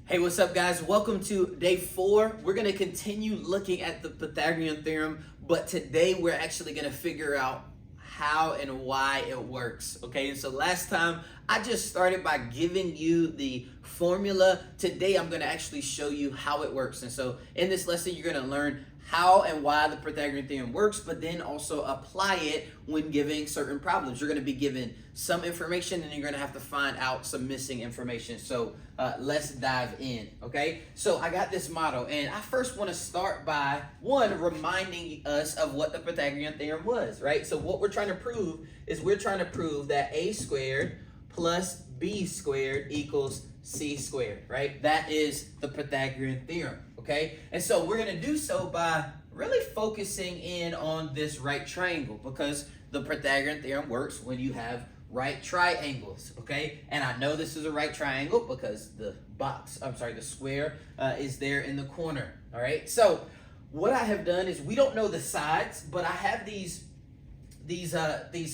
Hey, what's up, guys? Welcome to day 4. We're going to continue looking at the Pythagorean theorem, but today we're actually going to figure out how and why it works. Okay, and so last time I just started by giving you the formula. Today I'm going to actually show you how it works. And so in this lesson, you're going to learn how and why the Pythagorean theorem works, but then also apply it when giving certain problems. You're going to be given some information and you're going to have to find out some missing information. So let's dive in, okay? So I got this model, and I first want to start by, one, reminding us of what the Pythagorean theorem was, right? So what we're trying to prove is we're trying to prove that a squared plus b squared equals c squared, right? That is the Pythagorean theorem, okay? And so we're going to do so by really focusing in on this right triangle, because the Pythagorean theorem works when you have right triangles, okay? And I know this is a right triangle because the square is there in the corner, all right? So what I have done is, we don't know the sides, but I have these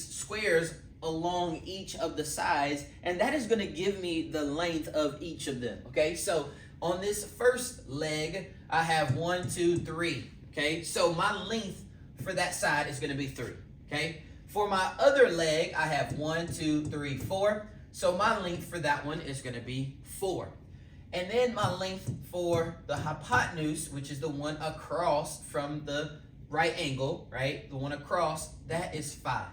squares along each of the sides, and that is going to give me the length of each of them, okay? So on this first leg, I have 1, 2, 3, okay? So my length for that side is going to be 3, okay? For my other leg, I have 1, 2, 3, 4. So my length for that one is going to be 4. And then my length for the hypotenuse, which is the one across from the right angle, right? The one across, that is 5.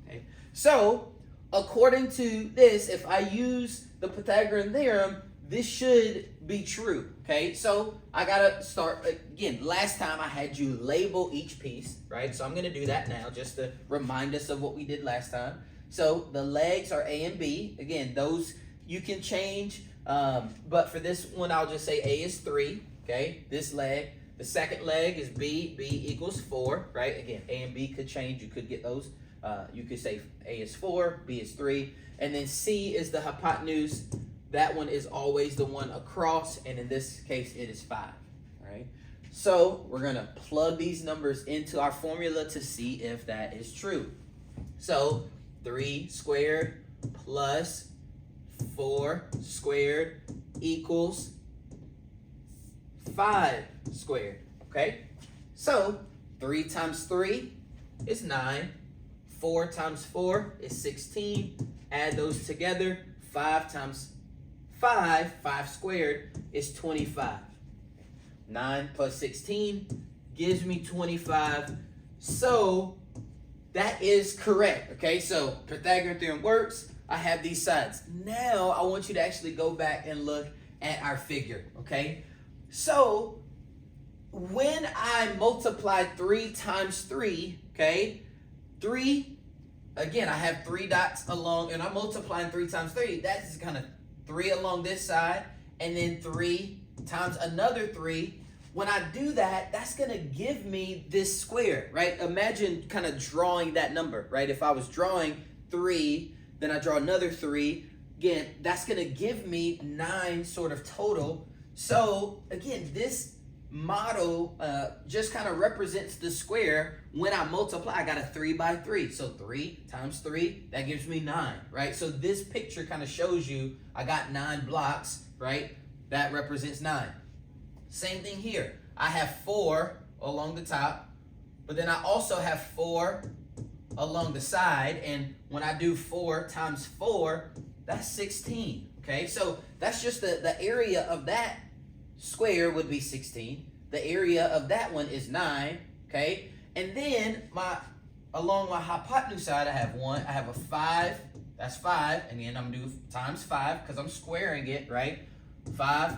Okay. So according to this, if I use the Pythagorean theorem, this should be true, okay? So I gotta start again. Last time I had you label each piece, right? So I'm gonna do that now just to remind us of what we did last time. So the legs are A and B. Again, those you can change, but for this one, I'll just say A is 3, okay? This leg. The second leg is B. B equals 4, right? Again, A and B could change. You could get those. You could say A is 4, B is 3, and then C is the hypotenuse. That one is always the one across, and in this case, it is 5, right? So we're going to plug these numbers into our formula to see if that is true. So 3 squared plus 4 squared equals 5 squared, okay? So 3 times 3 is 9. 4 times 4 is 16. Add those together. 5 times 5 squared is 25. 9 plus 16 gives me 25. So that is correct, okay? So Pythagorean theorem works. I have these sides. Now I want you to actually go back and look at our figure, okay? So when I multiply 3 times 3, okay, 3, again, I have 3 dots along, and I'm multiplying 3 times 3. That's kind of 3 along this side, and then 3 times another 3. When I do that, that's going to give me this square, right? Imagine kind of drawing that number, right? If I was drawing 3, then I draw another 3. Again, that's going to give me 9 sort of total. So, again, this model just kind of represents the square. When I multiply, I got a 3 by 3. So 3 times 3, that gives me 9, right? So this picture kind of shows you I got 9 blocks, right? That represents 9. Same thing here. I have 4 along the top, but then I also have 4 along the side. And when I do 4 times 4, that's 16, okay? So that's just the area of that square would be 16. The area of that one is 9, okay? And then along my hypotenuse side, I have 1. I have a 5. That's 5. And then I'm going to do times 5 because I'm squaring it, right? 5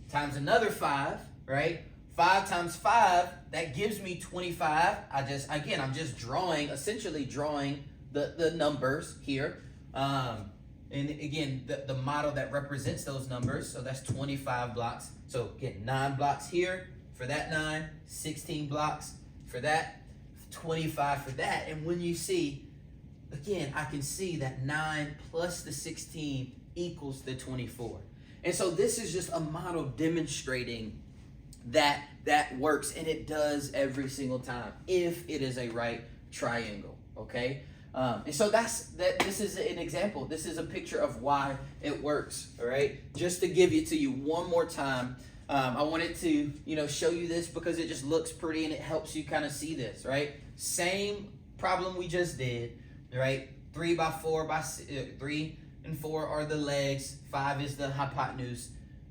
times another 5, right? 5 times 5, that gives me 25. I'm just essentially drawing the numbers here. And again, the model that represents those numbers, so that's 25 blocks. So again, 9 blocks here for that 9, 16 blocks for that, 25 for that. And when you see, again, I can see that 9 plus the 16 equals the 24. And so this is just a model demonstrating that that works, and it does every single time if it is a right triangle, okay? And so this is an example. This is a picture of why it works, all right? Just to give it to you one more time. I wanted to, show you this because it just looks pretty and it helps you kind of see this, right? Same problem we just did, right? 3 by 4 by 3 and 4 are the legs. 5 is the hypotenuse.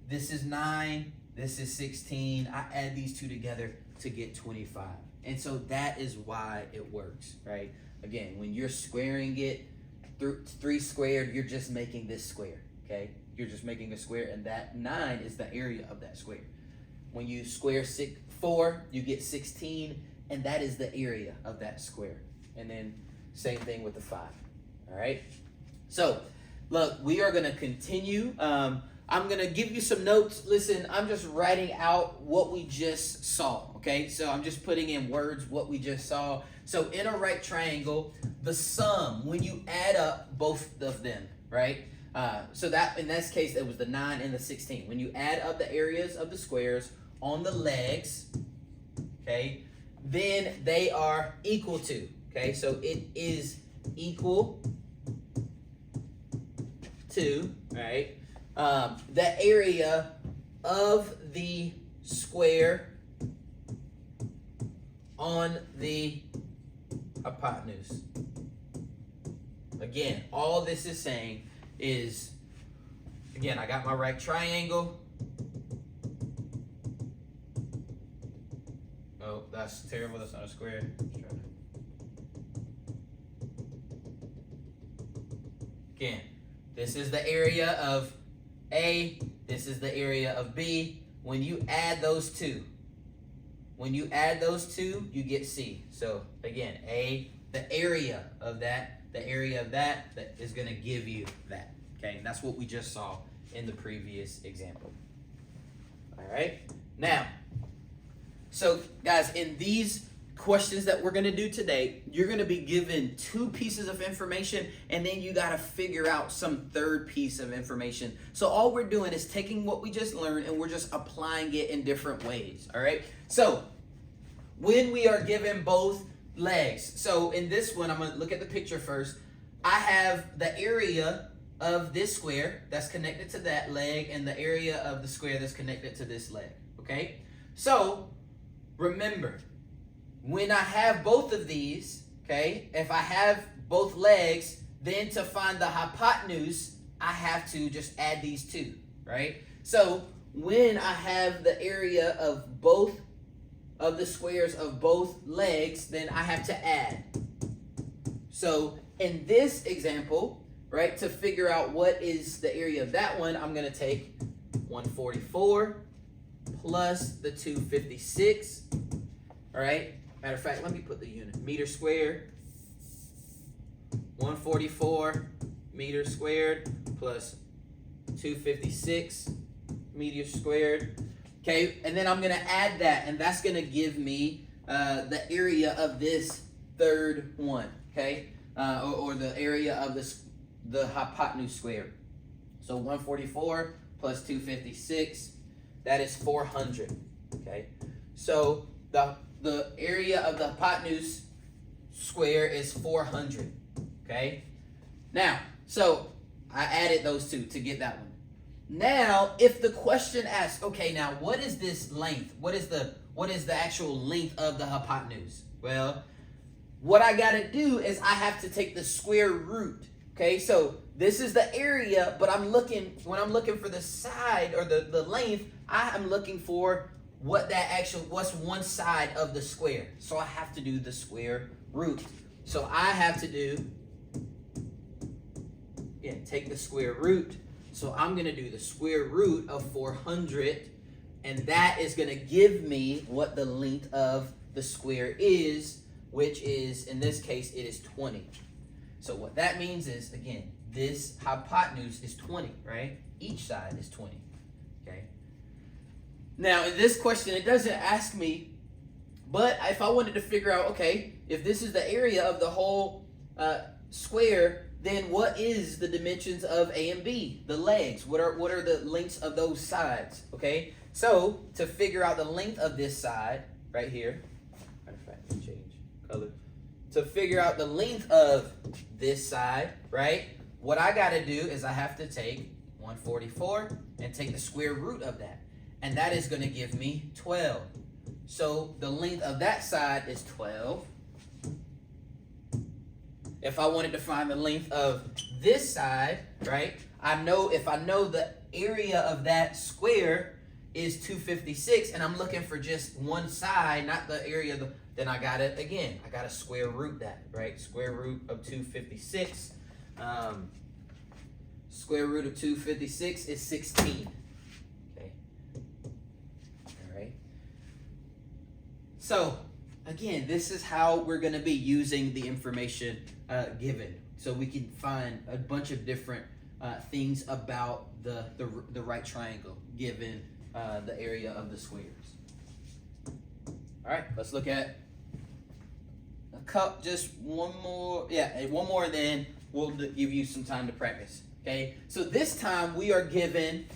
This is 9. This is 16. I add these two together to get 25. And so that is why it works, right? Again, when you're squaring it, 3 squared, you're just making this square, okay? You're just making a square, and that 9 is the area of that square. When you square 4, you get 16, and that is the area of that square. And then same thing with the 5, all right? So, look, we are going to continue. I'm going to give you some notes. Listen, I'm just writing out what we just saw, okay? So I'm just putting in words what we just saw. So in a right triangle, the sum, when you add up both of them, right? So that in this case, it was the 9 and the 16. When you add up the areas of the squares on the legs, okay, then they are equal to, okay? So it is equal to, right? The area of the square on the hypotenuse. Again, all this is saying is, again, I got my right triangle. Oh, that's terrible. That's not a square. Again, this is the area of A. This is the area of B. When you add those two, you get C. So again, A, the area of that is going to give you that. Okay, and that's what we just saw in the previous example. All right, now, so guys, in these questions that we're going to do today, you're going to be given 2 pieces of information, and then you got to figure out some third piece of information. So all we're doing is taking what we just learned and we're just applying it in different ways. All right, so when we are given both legs, so in this one, I'm going to look at the picture first. I have the area of this square that's connected to that leg and the area of the square that's connected to this leg, okay? So remember, when I have both of these, okay, if I have both legs, then to find the hypotenuse, I have to just add these two, right? So when I have the area of both of the squares of both legs, then I have to add. So in this example, right, to figure out what is the area of that one, I'm going to take 144 plus the 256, all right? Matter of fact, let me put the unit. Meter squared, 144 meters squared plus 256 meters squared. Okay, and then I'm going to add that, and that's going to give me the area of this third one, okay? Or the area of the hypotenuse square. So 144 plus 256, that is 400, okay? So the area of the hypotenuse square is 400, okay? Now, so I added those two to get that one. Now, if the question asks, okay, now what is this length? What is the actual length of the hypotenuse? Well, what I got to do is I have to take the square root. Okay, so this is the area, but when I'm looking for the side or the length, I am looking for what's one side of the square. So I have to do the square root. So I have to do, again, take the square root. So I'm going to do the square root of 400, and that is going to give me what the length of the square is, which is, in this case, it is 20. So what that means is, again, this hypotenuse is 20, right? Each side is 20, okay? Now, in this question, it doesn't ask me, but if I wanted to figure out, okay, if this is the area of the whole square, then what is the dimensions of A and B, the legs? What are the lengths of those sides, okay? So, to figure out the length of this side, right here, matter of fact, let me change color. to figure out the length of this side, right, what I got to do is I have to take 144 and take the square root of that. And that is going to give me 12. So the length of that side is 12. If I wanted to find the length of this side, right, I know if I know the area of that square is 256 and I'm looking for just one side, not the area of the, then I got to, again, I got to square root that, right? Square root of 256. Square root of 256 is 16. Okay. All right. So, again, this is how we're going to be using the information given. So we can find a bunch of different things about the right triangle given the area of the squares. All right, let's look at a cup, just one more. Yeah, one more, and then we'll give you some time to practice. Okay, so this time we're given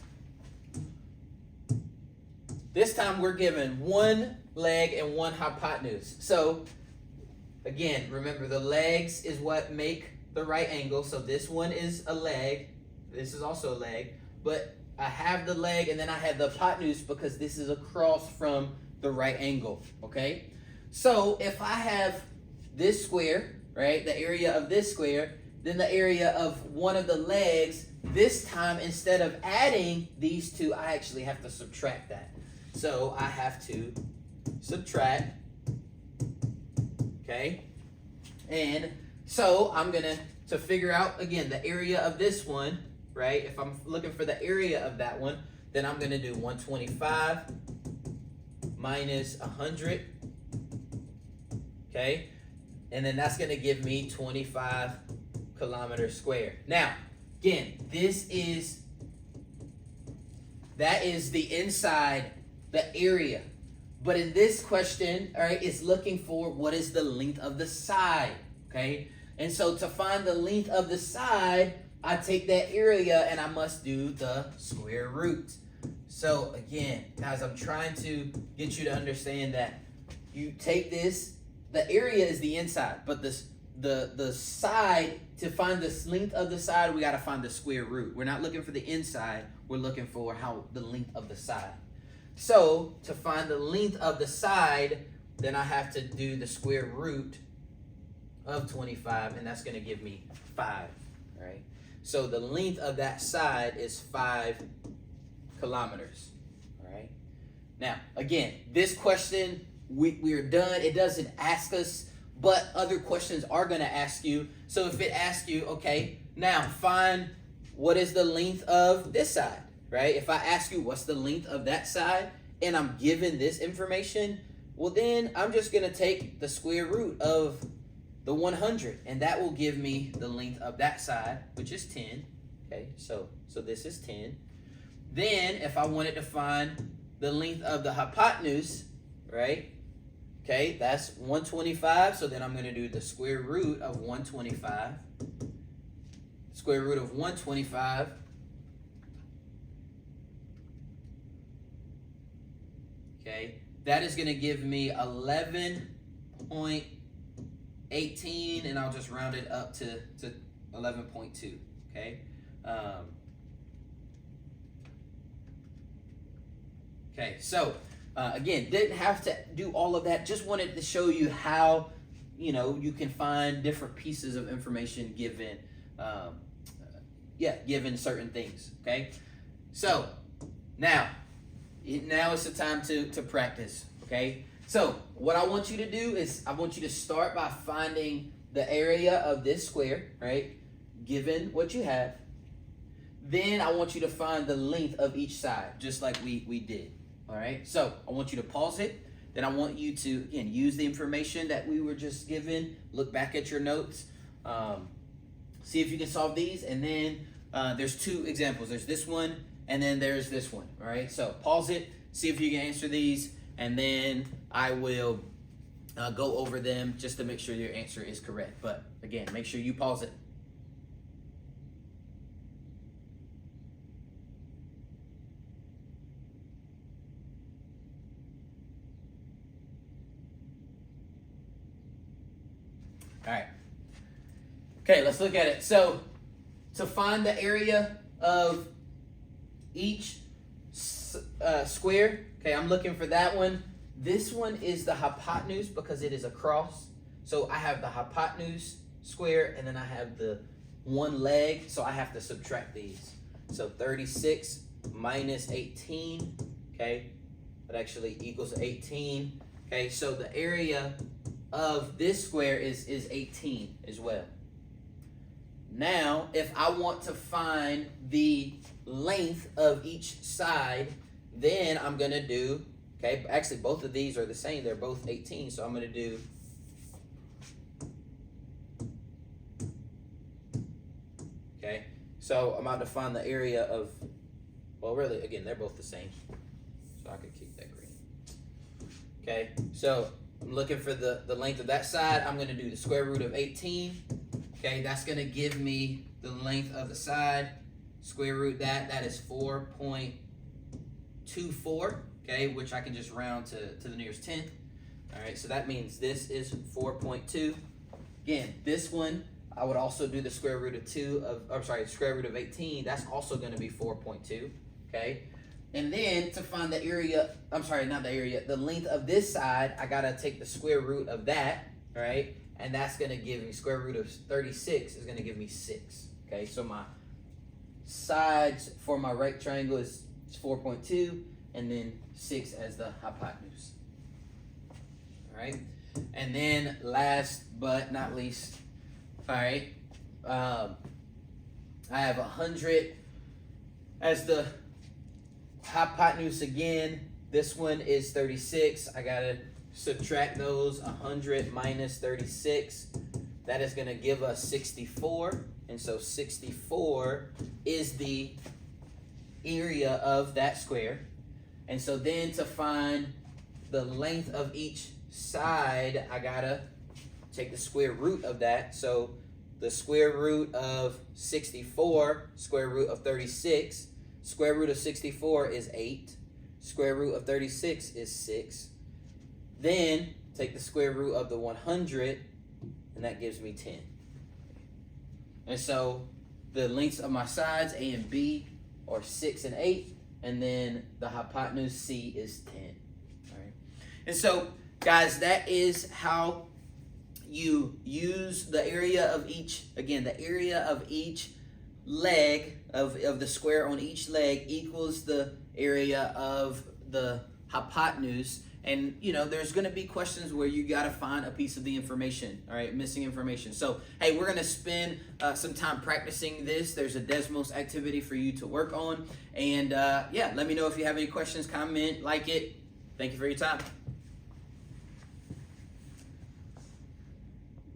one leg and one hypotenuse. So again, remember the legs is what make the right angle. So this one is a leg. This is also a leg. But I have the leg and then I have the hypotenuse because this is across from the right angle. Okay? So if I have this square, right, the area of this square, then the area of one of the legs, this time instead of adding these two, I actually have to subtract that. So I have to subtract, okay? And so I'm gonna, to figure out, again, the area of this one, right? If I'm looking for the area of that one, then I'm gonna do 125 minus 100, okay? And then that's gonna give me 25 kilometers squared. Now, again, that is the inside, the area. But in this question, all right, it's looking for what is the length of the side, okay? And so to find the length of the side, I take that area and I must do the square root. So again, guys, I'm trying to get you to understand that you take this, the area is the inside, but the side, to find the length of the side, we got to find the square root. We're not looking for the inside, we're looking for the length of the side. So to find the length of the side, then I have to do the square root of 25, and that's going to give me 5, right? So the length of that side is 5 kilometers, all right? Now, again, this question, we're done. It doesn't ask us, but other questions are going to ask you. So if it asks you, okay, now find what is the length of this side, right? If I ask you what's the length of that side and I'm given this information, well then I'm just going to take the square root of the 100 and that will give me the length of that side, which is 10. Okay, so this is 10. Then if I wanted to find the length of the hypotenuse, right? Okay, that's 125, so then I'm going to do the square root of 125. Square root of 125. Okay, that is going to give me 11.18, and I'll just round it up to 11.2, okay? Okay, so again, didn't have to do all of that. Just wanted to show you how, you can find different pieces of information given, given certain things. Okay, so now it's the time to practice. Okay, so what I want you to do is I want you to start by finding the area of this square, right? Given what you have, then I want you to find the length of each side, just like we did. All right, so I want you to pause it. Then I want you to, again, use the information that we were just given. Look back at your notes. See if you can solve these. And then there's two examples. There's this one, and then there's this one. All right, so pause it. See if you can answer these. And then I will go over them just to make sure your answer is correct. But again, make sure you pause it. All right. Okay, let's look at it. So to find the area of each square, okay, I'm looking for that one. This one is the hypotenuse because it is across. So I have the hypotenuse square and then I have the one leg, so I have to subtract these. So 36 minus 18, okay, that actually equals 18. Okay, so the area of this square is 18 as well. Now, if I want to find the length of each side, then I'm going to do, okay, actually both of these are the same. They're both 18, so I'm going to do okay, so I'm about to find the area of, well, really, again, they're both the same. So I could keep that green. Okay, so I'm looking for the length of that side. I'm going to do the square root of 18. Okay, that's going to give me the length of the side. Square root that is 4.24, okay, which I can just round to the nearest tenth. All right, so that means this is 4.2. Again, this one, I would also do the square root of square root of 18. That's also going to be 4.2, okay? And then to find the area, the length of this side, I got to take the square root of that, right? And that's going to give me square root of 36 is going to give me 6, okay? So my sides for my right triangle is 4.2 and then 6 as the hypotenuse. All right? And then last but not least, all right, I have 100 as the hypotenuse again. This one is 36. I got to subtract those. 100 minus 36. That is going to give us 64. And so 64 is the area of that square. And so then to find the length of each side, I got to take the square root of that. So the square root of 64, square root of 36. Square root of 64 is 8. Square root of 36 is 6. Then take the square root of the 100, and that gives me 10. And so the lengths of my sides, A and B, are 6 and 8. And then the hypotenuse, C, is 10. All right. And so, guys, that is how you use the area of each, again, the area of each leg of the square on each leg equals the area of the hypotenuse. And, you know, there's going to be questions where you got to find a piece of the information, all right, missing information. So, hey, we're going to spend some time practicing this. There's a Desmos activity for you to work on. And, yeah, let me know if you have any questions, comment, like it. Thank you for your time.